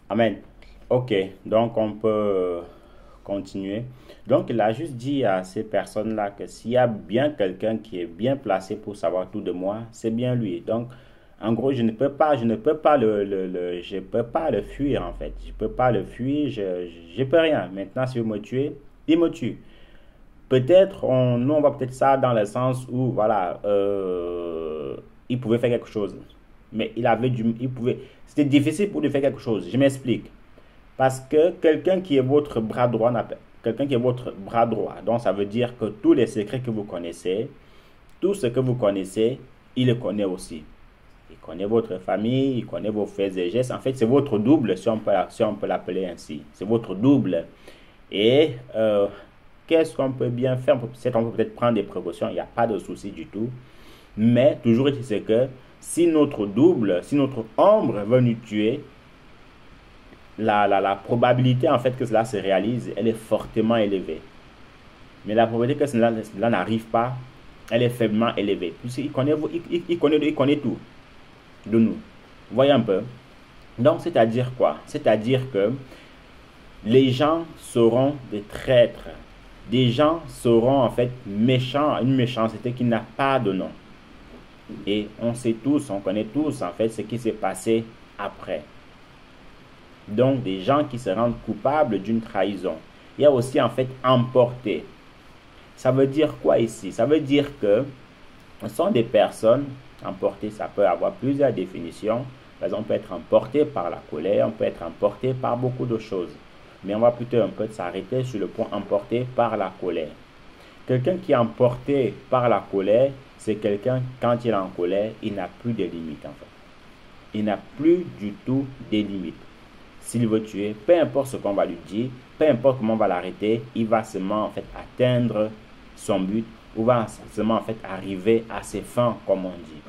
Amen. Ok, donc on peut continuer. Donc il a juste dit à ces personnes-là que s'il y a bien quelqu'un qui est bien placé pour savoir tout de moi, c'est bien lui. Donc en gros, je ne peux pas je peux pas le fuir en fait. Je peux pas le fuir, je peux rien. Maintenant, si vous me tuez, il me tue. Peut-être, nous on va peut-être ça dans le sens où, voilà, il pouvait faire quelque chose. Mais il pouvait, c'était difficile pour lui faire quelque chose. Je m'explique. Parce que quelqu'un qui est votre bras droit, quelqu'un qui est votre bras droit, donc ça veut dire que tous les secrets que vous connaissez, tout ce que vous connaissez, il le connaît aussi. Il connaît votre famille, il connaît vos faits et gestes. En fait, c'est votre double, si on peut l'appeler ainsi. C'est votre double. Et qu'est-ce qu'on peut bien faire? On peut peut-être prendre des précautions, il n'y a pas de souci du tout. Mais toujours est-il que si notre double, si notre ombre veut nous tuer, la probabilité en fait que cela se réalise, elle est fortement élevée. Mais la probabilité que cela n'arrive pas, elle est faiblement élevée. Puisqu'il connaît, il connaît tout de nous. Voyez un peu. Donc, c'est-à-dire quoi? C'est-à-dire que les gens seront des traîtres. Des gens seront en fait méchants, une méchanceté qui n'a pas de nom. Et on sait tous, on connaît tous en fait ce qui s'est passé après. Donc des gens qui se rendent coupables d'une trahison. Il y a aussi en fait emporté. Ça veut dire quoi ici? Ça veut dire que ce sont des personnes emportées, ça peut avoir plusieurs définitions. Par exemple, on peut être emporté par la colère, on peut être emporté par beaucoup de choses. Mais on va plutôt un peu s'arrêter sur le point emporté par la colère. Quelqu'un qui est emporté par la colère, c'est quelqu'un, quand il est en colère, il n'a plus de limites en fait. Il n'a plus du tout de limites. S'il veut tuer, peu importe ce qu'on va lui dire, peu importe comment on va l'arrêter, il va seulement en fait atteindre son but ou va seulement en fait arriver à ses fins, comme on dit.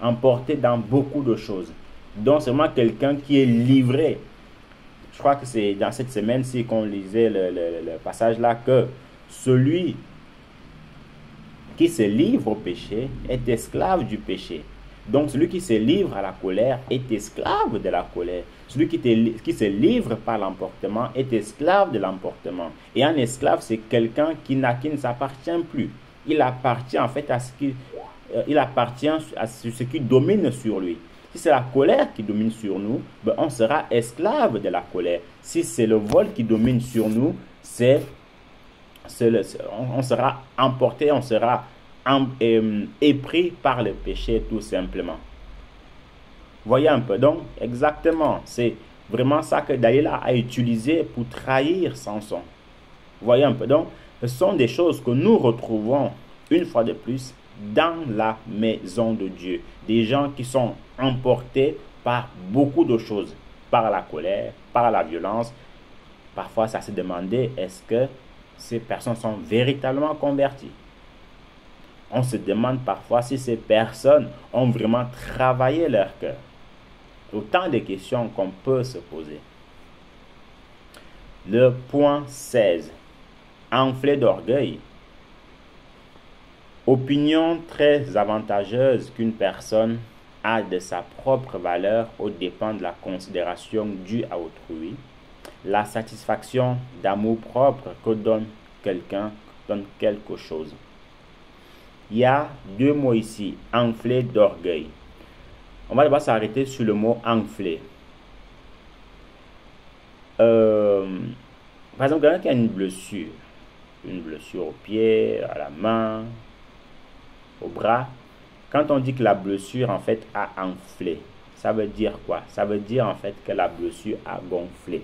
Emporté dans beaucoup de choses. Donc c'est vraiment quelqu'un qui est livré. Je crois que c'est dans cette semaine-ci qu'on lisait le passage là que celui qui se livre au péché est esclave du péché. Donc celui qui se livre à la colère est esclave de la colère. Celui qui se livre par l'emportement est esclave de l'emportement. Et un esclave, c'est quelqu'un qui ne s'appartient plus. Il appartient en fait à il appartient à ce qui domine sur lui. Si c'est la colère qui domine sur nous, ben on sera esclave de la colère. Si c'est le vol qui domine sur nous, on sera emporté, on sera épris par le péché tout simplement. Voyez un peu, donc exactement, c'est vraiment ça que Dalila a utilisé pour trahir Samson. Voyez un peu, donc ce sont des choses que nous retrouvons une fois de plus dans la maison de Dieu. Des gens qui sont emportés par beaucoup de choses, par la colère, par la violence. Parfois, ça se demandait, est-ce que ces personnes sont véritablement converties? On se demande parfois si ces personnes ont vraiment travaillé leur cœur. Autant de questions qu'on peut se poser. Le point 16. Enflé d'orgueil. Opinion très avantageuse qu'une personne a de sa propre valeur aux dépens de la considération due à autrui. La satisfaction d'amour propre que donne quelqu'un, donne quelque chose. Il y a deux mots ici, enflé d'orgueil. On va d'abord s'arrêter sur le mot enflé. Par exemple, quelqu'un qui a une blessure au pied, à la main, au bras. Quand on dit que la blessure en fait a enflé, ça veut dire quoi? Ça veut dire en fait que la blessure a gonflé.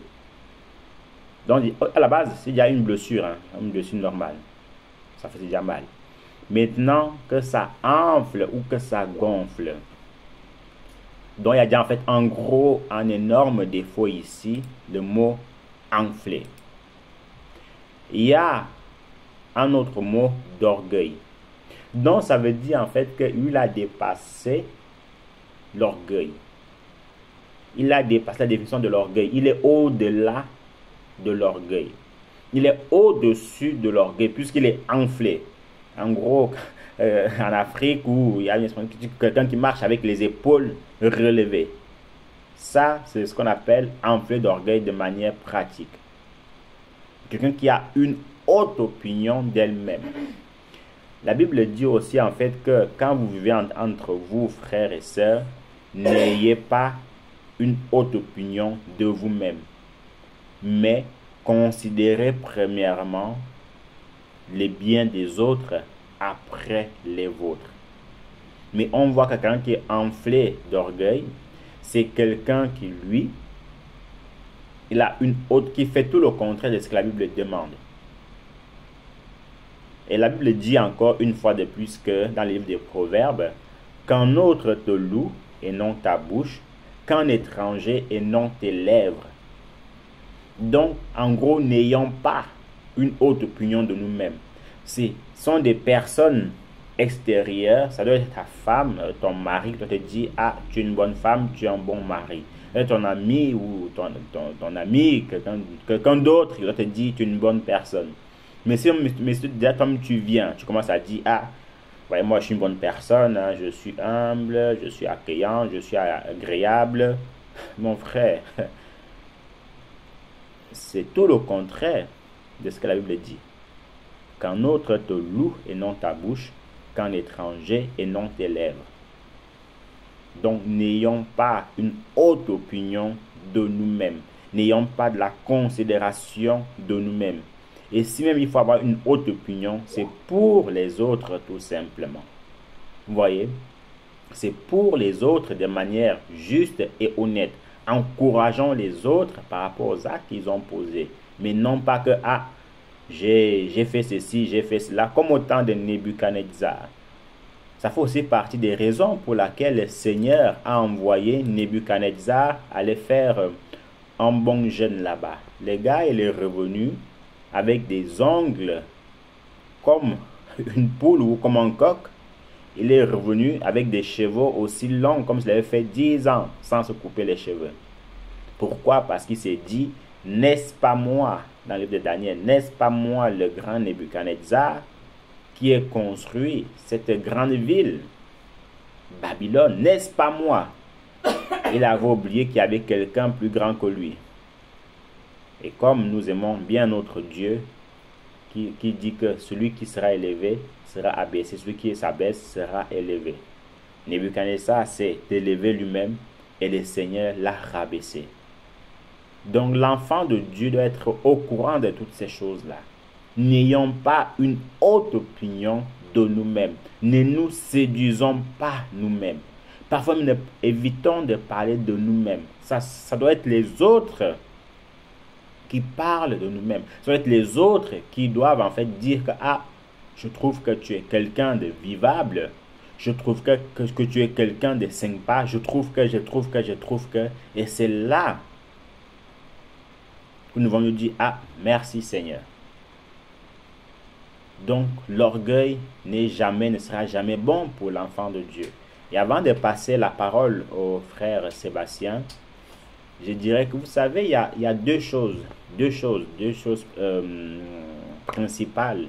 Donc à la base, s'il y a une blessure normale, ça fait déjà mal. Maintenant que ça enfle ou que ça gonfle, donc il y a déjà en fait en gros un énorme défaut ici, le mot enflé. Il y a un autre mot d'orgueil. Donc ça veut dire en fait qu'il a dépassé l'orgueil. Il a dépassé la définition de l'orgueil. Il est au-delà de l'orgueil. Il est au-dessus de l'orgueil puisqu'il est enflé. En gros, en Afrique où il y a quelqu'un qui marche avec les épaules relevées. Ça, c'est ce qu'on appelle enflé d'orgueil de manière pratique. Quelqu'un qui a une haute opinion d'elle-même. La Bible dit aussi en fait que quand vous vivez entre vous, frères et sœurs, n'ayez pas une haute opinion de vous-même, mais considérez premièrement les biens des autres après les vôtres. Mais on voit que quelqu'un qui est enflé d'orgueil, c'est quelqu'un qui, lui, il a une haute, qui fait tout le contraire de ce que la Bible demande. Et la Bible dit encore une fois de plus que dans le livre des Proverbes, qu'un autre te loue et non ta bouche, qu'un étranger et non tes lèvres. Donc, en gros, n'ayons pas une haute opinion de nous-mêmes. Ce sont des personnes extérieures, ça doit être ta femme, ton mari qui doit te dire, ah, tu es une bonne femme, tu es un bon mari. Et ton ami ou ton ami, quelqu'un d'autre qui doit te dire, tu es une bonne personne. Mais si déjà comme tu viens, tu commences à dire, ah, ouais, moi je suis une bonne personne, hein, je suis humble, je suis accueillant, je suis agréable. Mon frère, c'est tout le contraire de ce que la Bible dit. Qu'un autre te loue et non ta bouche, qu'un étranger et non tes lèvres. Donc n'ayons pas une haute opinion de nous-mêmes. N'ayons pas de la considération de nous-mêmes. Et si même il faut avoir une haute opinion, c'est pour les autres tout simplement. Vous voyez? C'est pour les autres de manière juste et honnête. Encourageons les autres par rapport aux actes qu'ils ont posés. Mais non pas que, ah, j'ai fait ceci, j'ai fait cela, comme au temps de Nebuchadnezzar. Ça fait aussi partie des raisons pour lesquelles le Seigneur a envoyé Nebuchadnezzar aller faire un bon jeûne là-bas. Le gars, il est revenu avec des ongles comme une poule ou comme un coq. Il est revenu avec des cheveux aussi longs comme s'il avait fait 10 ans sans se couper les cheveux. Pourquoi? Parce qu'il s'est dit, n'est-ce pas moi, dans le livre de Daniel, n'est-ce pas moi le grand Nebuchadnezzar qui ai construit cette grande ville, Babylone, n'est-ce pas moi? Il avait oublié qu'il y avait quelqu'un plus grand que lui. Et comme nous aimons bien notre Dieu, qui dit que celui qui sera élevé sera abaissé, celui qui s'abaisse sera élevé. Nebuchadnezzar s'est élevé lui-même et le Seigneur l'a rabaissé. Donc l'enfant de Dieu doit être au courant de toutes ces choses-là. N'ayons pas une haute opinion de nous-mêmes. Ne nous séduisons pas nous-mêmes. Parfois, nous évitons de parler de nous-mêmes. Ça doit être les autres qui parlent de nous-mêmes. Ça doit être les autres qui doivent en fait dire que, ah, je trouve que tu es quelqu'un de vivable. Je trouve que tu es quelqu'un de sympa. Je trouve que. Et c'est là que nous allons nous dire, ah, merci Seigneur. Donc, l'orgueil ne sera jamais bon pour l'enfant de Dieu. Et avant de passer la parole au frère Sébastien, je dirais que vous savez, il y a deux choses principales